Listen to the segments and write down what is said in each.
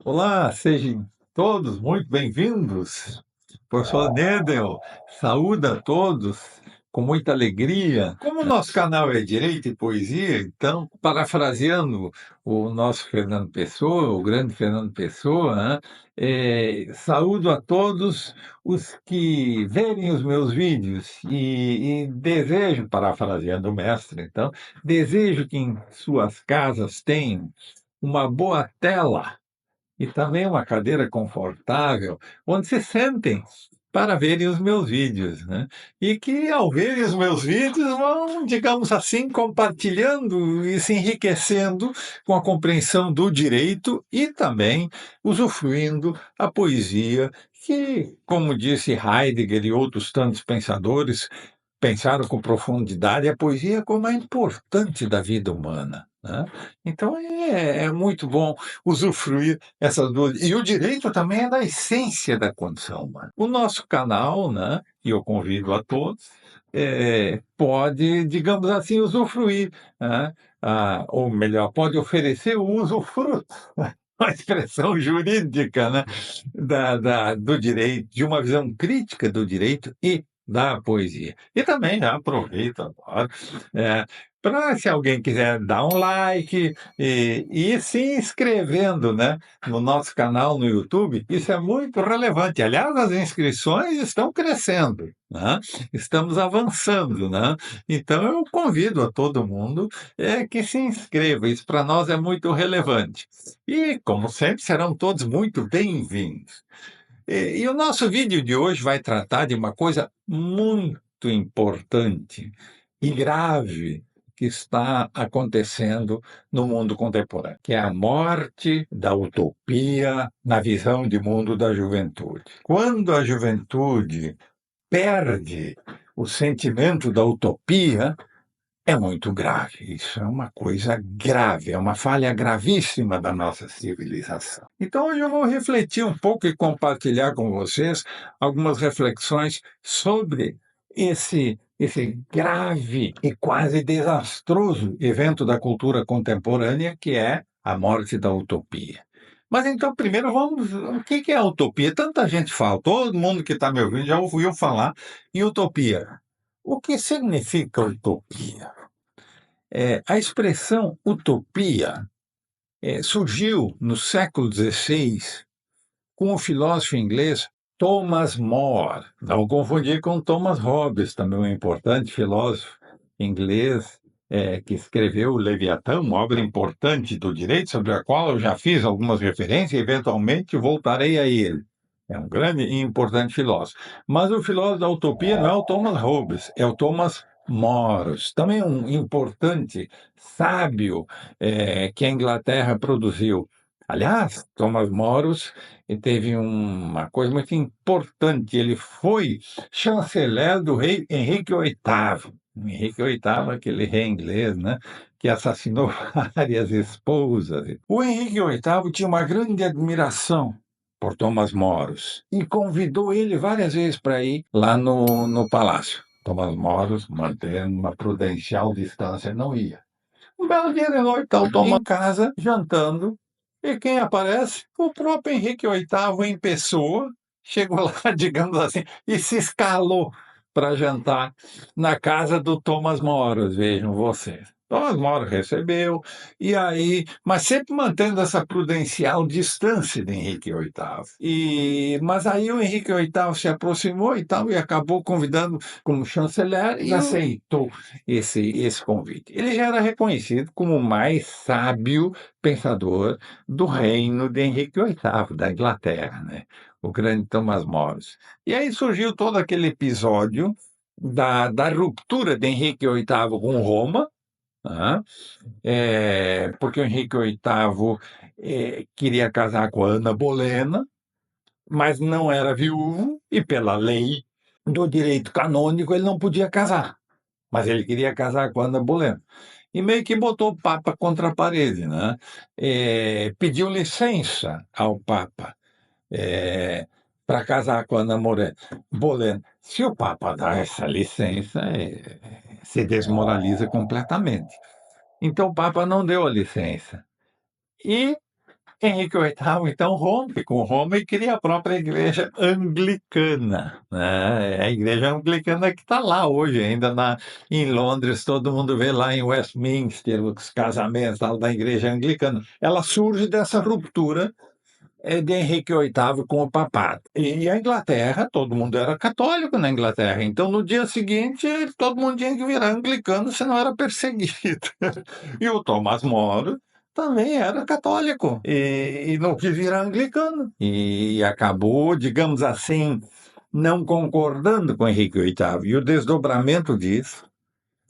Olá, sejam todos muito bem-vindos. Professor Nedel, saúde a todos com muita alegria. Como o nosso canal é Direito e Poesia, então, parafraseando o nosso Fernando Pessoa, o grande Fernando Pessoa, né, saúdo a todos os que verem os meus vídeos e desejo, parafraseando o mestre, então, desejo que em suas casas tenham uma boa tela e também uma cadeira confortável, onde se sentem para verem os meus vídeos, né? E que, ao verem os meus vídeos, vão, digamos assim, compartilhando e se enriquecendo com a compreensão do direito e também usufruindo a poesia, que, como disse Heidegger e outros tantos pensadores, pensaram com profundidade a poesia como a importante da vida humana, né? Então é muito bom usufruir essas duas. E o direito também é da essência da condição humana. O nosso canal, né, e eu convido a todos, pode, digamos assim, usufruir, né, ou melhor, pode oferecer o usufruto, a expressão jurídica, né, do direito, de uma visão crítica do direito e da poesia. E também já aproveito agora, para se alguém quiser dar um like e ir se inscrevendo, né, no nosso canal no YouTube, isso é muito relevante. Aliás, as inscrições estão crescendo, né? Estamos avançando, né? Então eu convido a todo mundo que se inscreva, isso para nós é muito relevante. E, como sempre, serão todos muito bem-vindos. E o nosso vídeo de hoje vai tratar de uma coisa muito importante e grave que está acontecendo no mundo contemporâneo, que é a morte da utopia na visão de mundo da juventude. Quando a juventude perde o sentimento da utopia, é muito grave. Isso é uma coisa grave, é uma falha gravíssima da nossa civilização. Então, hoje eu vou refletir um pouco e compartilhar com vocês algumas reflexões sobre esse grave e quase desastroso evento da cultura contemporânea, que é a morte da utopia. Mas então, primeiro, vamos. O que é a utopia? Tanta gente fala, todo mundo que está me ouvindo já ouviu falar em utopia. O que significa utopia? A expressão utopia surgiu no século XVI com o filósofo inglês Thomas More. Não confundir com Thomas Hobbes, também um importante filósofo inglês que escreveu o Leviatã, uma obra importante do direito, sobre a qual eu já fiz algumas referências e eventualmente voltarei a ele. É um grande e importante filósofo. Mas o filósofo da utopia não é o Thomas Hobbes, é o Thomas Moros, também um importante sábio que a Inglaterra produziu. Aliás, Thomas Moros teve uma coisa muito importante, ele foi chanceler do rei Henrique VIII. Henrique VIII, aquele rei inglês, né, que assassinou várias esposas. O Henrique VIII tinha uma grande admiração por Thomas Moros e convidou ele várias vezes para ir lá no palácio. Thomas Moros, mantendo uma prudencial distância, não ia. Um belo dia de noite, está o Thomas em casa, jantando, e quem aparece? O próprio Henrique VIII em pessoa, chegou lá, digamos assim, e se escalou para jantar na casa do Thomas Moros, vejam vocês. Thomas Moros recebeu, e aí, mas sempre mantendo essa prudencial distância de Henrique VIII. Mas aí o Henrique VIII se aproximou e tal, e acabou convidando como chanceler e aceitou esse convite. Ele já era reconhecido como o mais sábio pensador do reino de Henrique VIII, da Inglaterra, né? O grande Thomas Moros. E aí surgiu todo aquele episódio da ruptura de Henrique VIII com Roma, né? Porque o Henrique VIII queria casar com a Ana Bolena, mas não era viúvo e, pela lei do direito canônico, ele não podia casar. Mas ele queria casar com a Ana Bolena. E meio que botou o Papa contra a parede, né? Pediu licença ao Papa para casar com a Ana Bolena. Se o Papa dá essa licença, se desmoraliza completamente. Então o Papa não deu a licença. E Henrique VIII, então, rompe com Roma e cria a própria igreja anglicana, né? É a igreja anglicana que está lá hoje, ainda em Londres, todo mundo vê lá em Westminster os casamentos tal, da igreja anglicana. Ela surge dessa ruptura de Henrique VIII com o papado. E a Inglaterra, todo mundo era católico na Inglaterra, então no dia seguinte todo mundo tinha que virar anglicano, senão era perseguido. E o Thomas More também era católico e não quis virar anglicano. E acabou, digamos assim, não concordando com Henrique VIII. E o desdobramento disso,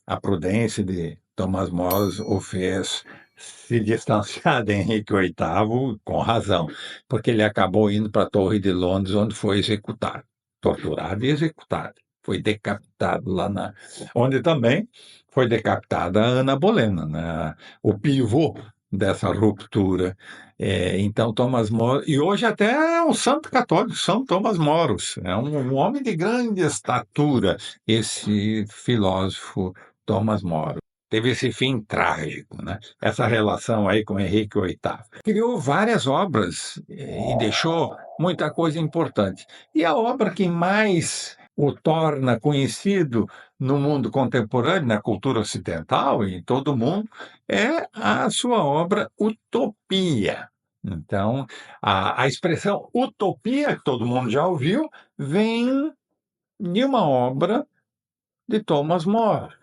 a prudência de Thomas More o fez se distanciar de Henrique VIII com razão, porque ele acabou indo para a Torre de Londres, onde foi executado, torturado e executado. Foi decapitado lá onde também foi decapitada a Ana Bolena, né? O pivô dessa ruptura. Então, Thomas More, e hoje até é um santo católico, São Thomas Moros, é um homem de grande estatura, esse filósofo Thomas More. Teve esse fim trágico, né? Essa relação aí com Henrique VIII. Criou várias obras e deixou muita coisa importante. E a obra que mais o torna conhecido no mundo contemporâneo, na cultura ocidental e em todo o mundo, é a sua obra Utopia. Então, a expressão utopia, que todo mundo já ouviu, vem de uma obra de Thomas More.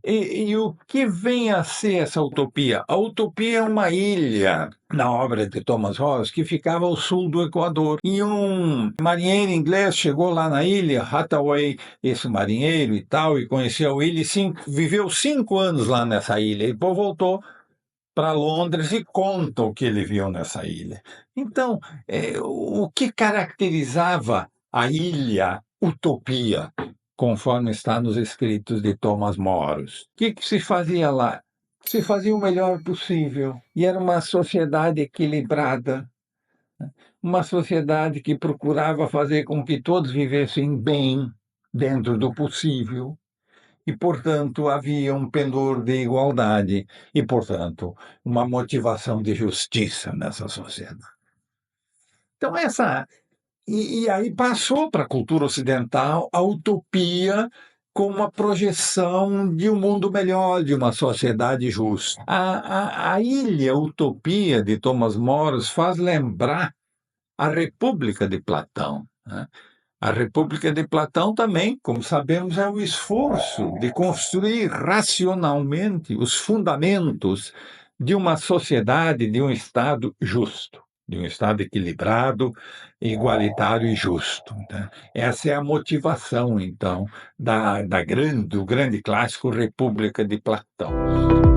E o que vem a ser essa utopia? A utopia é uma ilha, na obra de Thomas Hobbes, que ficava ao sul do Equador. E um marinheiro inglês chegou lá na ilha, Hathaway, esse marinheiro e tal, e conheceu a ilha, e viveu 5 anos lá nessa ilha. E depois voltou para Londres e conta o que ele viu nessa ilha. Então, o que caracterizava a ilha Utopia, conforme está nos escritos de Thomas More? O que se fazia lá? Se fazia o melhor possível. E era uma sociedade equilibrada, uma sociedade que procurava fazer com que todos vivessem bem, dentro do possível. E, portanto, havia um pendor de igualdade e, portanto, uma motivação de justiça nessa sociedade. Então, e aí passou para a cultura ocidental a utopia como uma projeção de um mundo melhor, de uma sociedade justa. A ilha Utopia de Thomas More faz lembrar a República de Platão, né? A República de Platão também, como sabemos, é o esforço de construir racionalmente os fundamentos de uma sociedade, de um Estado justo, de um Estado equilibrado, igualitário e justo, né? Essa é a motivação, então, do grande clássico República de Platão.